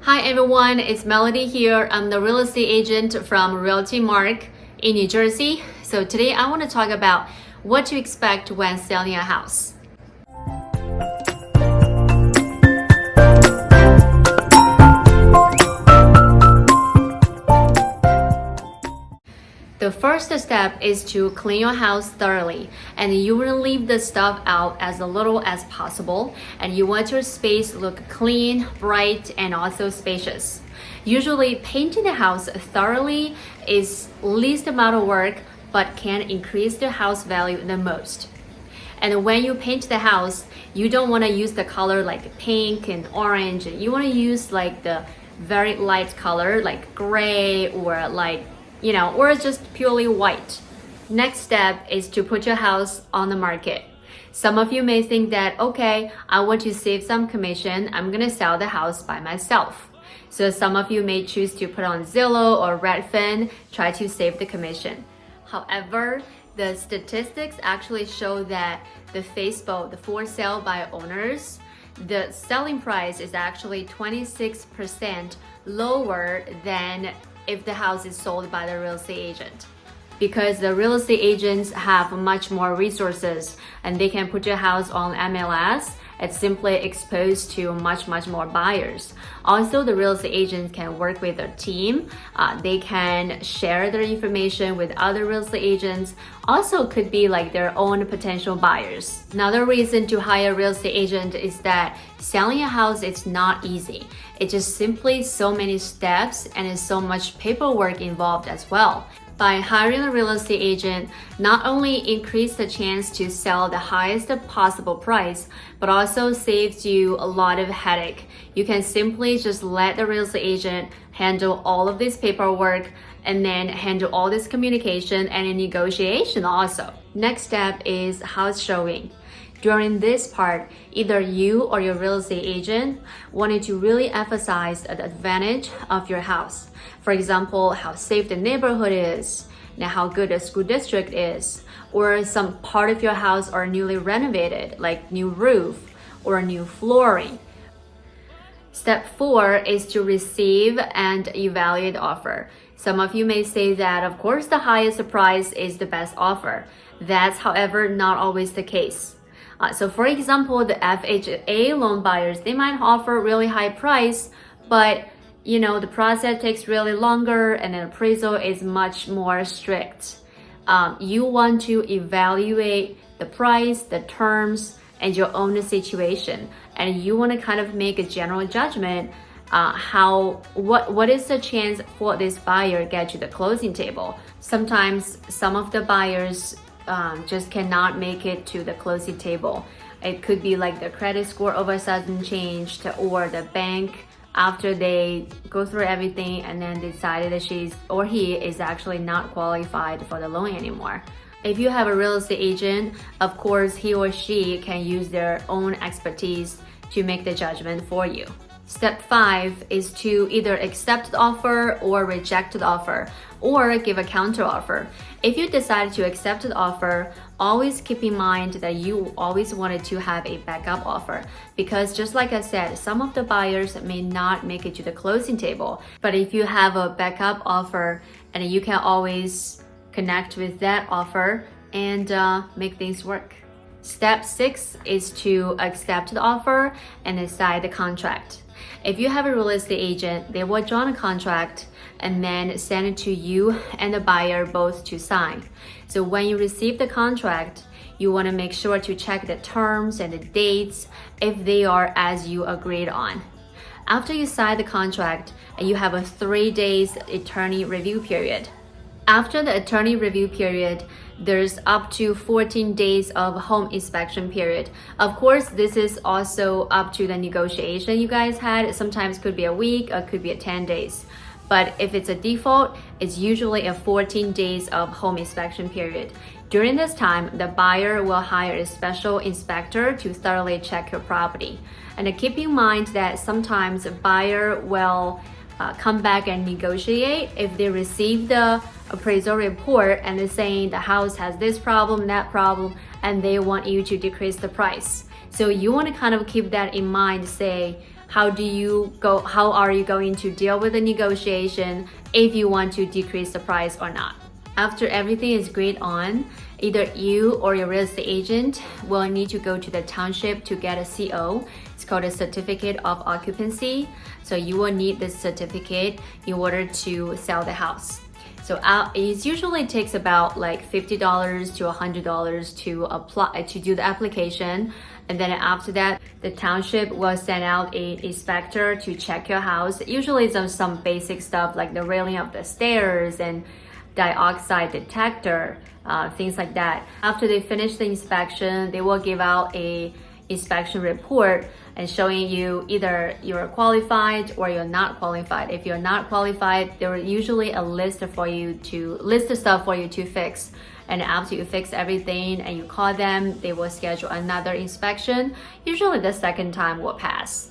Hi everyone, it's Melody here. I'm the real estate agent from Realty Mark in New Jersey. So today I want to talk about what to expect when selling a house. The first step is to clean your house thoroughly, and you want to leave the stuff out as little as possible, and you want your space look clean, bright, and also spacious. Usually painting the house thoroughly is least amount of work but can increase the house value the most. And when you paint the house, you don't want to use the color like pink and orange. You want to use like the very light color like gray or like or just purely white. Next step is to put your house on the market. Some of you may think that, okay, I want to save some commission. I'm gonna sell the house by myself. So some of you may choose to put on Zillow or Redfin, try to save the commission. However, the statistics actually show that the for sale by owners, the selling price is actually 26% lower than if the house is sold by the real estate agent, because the real estate agents have much more resources and they can put your house on MLS. It's simply exposed to much more buyers. Also, the real estate agents can work with their team. They can share their information with other real estate agents. Also could be like their own potential buyers. Another reason to hire a real estate agent is that selling a house is not easy. It's just simply so many steps and it's so much paperwork involved as well. By hiring a real estate agent, not only increase the chance to sell the highest possible price, but also saves you a lot of headache. You can simply just let the real estate agent handle all of this paperwork and then handle all this communication and negotiation also. Next step is house showing. During this part, either you or your real estate agent wanted to really emphasize the advantage of your house. For example, how safe the neighborhood is, and how good the school district is, or some part of your house are newly renovated, like new roof or new flooring. Step 4 is to receive and evaluate the offer. Some of you may say that, of course, the highest price is the best offer. That's, however, not always the case. So for example, the FHA loan buyers, they might offer really high price, but the process takes really longer and the appraisal is much more strict. You want to evaluate the price, the terms, and your own situation. And you want to kind of make a general judgment what is the chance for this buyer get to the closing table. Sometimes some of the buyers just cannot make it to the closing table. It could be like the credit score all of a sudden changed, or the bank, after they go through everything and then decided that she or he is actually not qualified for the loan anymore. If you have a real estate agent, of course he or she can use their own expertise to make the judgment for you. Step 5 is to either accept the offer or reject the offer, or give a counter offer. If you decide to accept the offer, always keep in mind that you always wanted to have a backup offer, because just like I said, some of the buyers may not make it to the closing table. But if you have a backup offer, and you can always connect with that offer and make things work. Step 6 is to accept the offer and sign the contract. If you have a real estate agent, they will draw a contract and then send it to you and the buyer both to sign. So when you receive the contract, you want to make sure to check the terms and the dates if they are as you agreed on. After you sign the contract, you have a 3 days attorney review period. After the attorney review period, there's up to 14 days of home inspection period. Of course, this is also up to the negotiation you guys had. Sometimes could be a week or could be 10 days. But if it's a default, it's usually a 14 days of home inspection period. During this time, the buyer will hire a special inspector to thoroughly check your property. And keep in mind that sometimes a buyer will come back and negotiate if they receive the appraisal report and they're saying the house has this problem, that problem, and they want you to decrease the price. So you want to kind of keep that in mind, say, how are you going to deal with the negotiation if you want to decrease the price or not. After everything is agreed on, either you or your real estate agent will need to go to the township to get a CO. It's called a certificate of occupancy. So you will need this certificate in order to sell the house. So it usually takes about like $50 to $100 to apply to do the application. And then after that, the township will send out an inspector to check your house. Usually some basic stuff like the railing of the stairs and dioxide detector, things like that. After they finish the inspection, they will give out a inspection report and showing you either you're qualified or you're not qualified. If you're not qualified, there is usually a list the stuff for you to fix. And after you fix everything and you call them, they will schedule another inspection. Usually the second time will pass.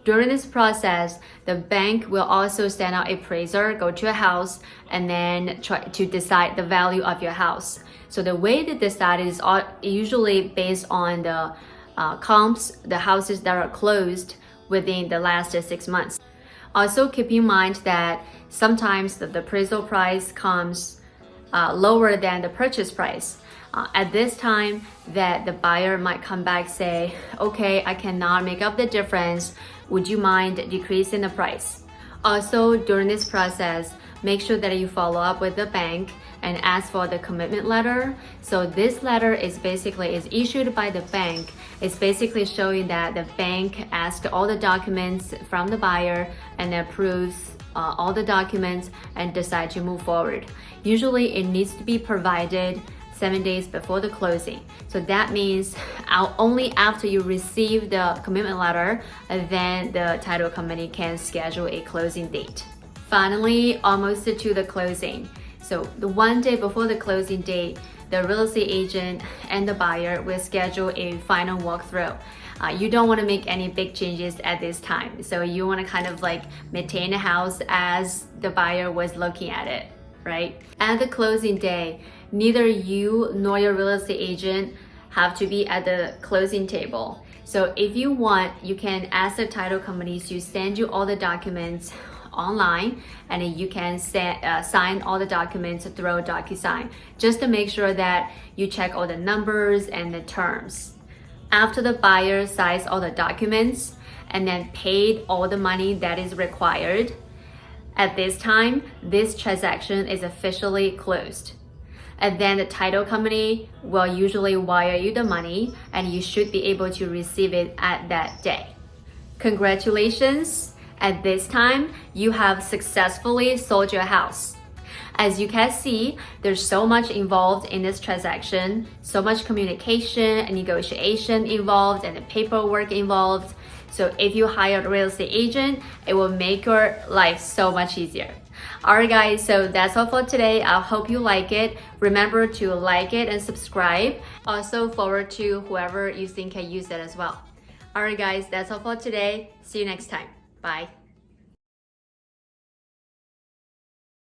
During this process, the bank will also send out an appraiser, go to a house, and then try to decide the value of your house. So the way they decide is usually based on the comps, the houses that are closed within the last 6 months. Also keep in mind that sometimes the appraisal price comes lower than the purchase price. At this time, that the buyer might come back say, okay, I cannot make up the difference. Would you mind decreasing the price? Also, during this process, make sure that you follow up with the bank and ask for the commitment letter. So this letter is issued by the bank. It's basically showing that the bank asked all the documents from the buyer and approves all the documents and decide to move forward. Usually it needs to be provided 7 days before the closing. So that means only after you receive the commitment letter, then the title company can schedule a closing date. Finally, almost to the closing. So the 1 day before the closing date, the real estate agent and the buyer will schedule a final walkthrough. You don't want to make any big changes at this time. So you want to kind of like maintain the house as the buyer was looking at it, right? At the closing day, neither you nor your real estate agent have to be at the closing table. So if you want, you can ask the title companies to send you all the documents online, and you can sign all the documents through DocuSign, just to make sure that you check all the numbers and the terms. After the buyer signs all the documents and then paid all the money that is required, at this time, this transaction is officially closed. And then the title company will usually wire you the money, and you should be able to receive it at that day. Congratulations! At this time, you have successfully sold your house. As you can see, there's so much involved in this transaction, so much communication and negotiation involved and the paperwork involved. So if you hire a real estate agent, it will make your life so much easier. Alright guys, so that's all for today. I hope you like it. Remember to like it and subscribe. Also forward to whoever you think can use it as well. Alright guys, that's all for today. See you next time. Bye.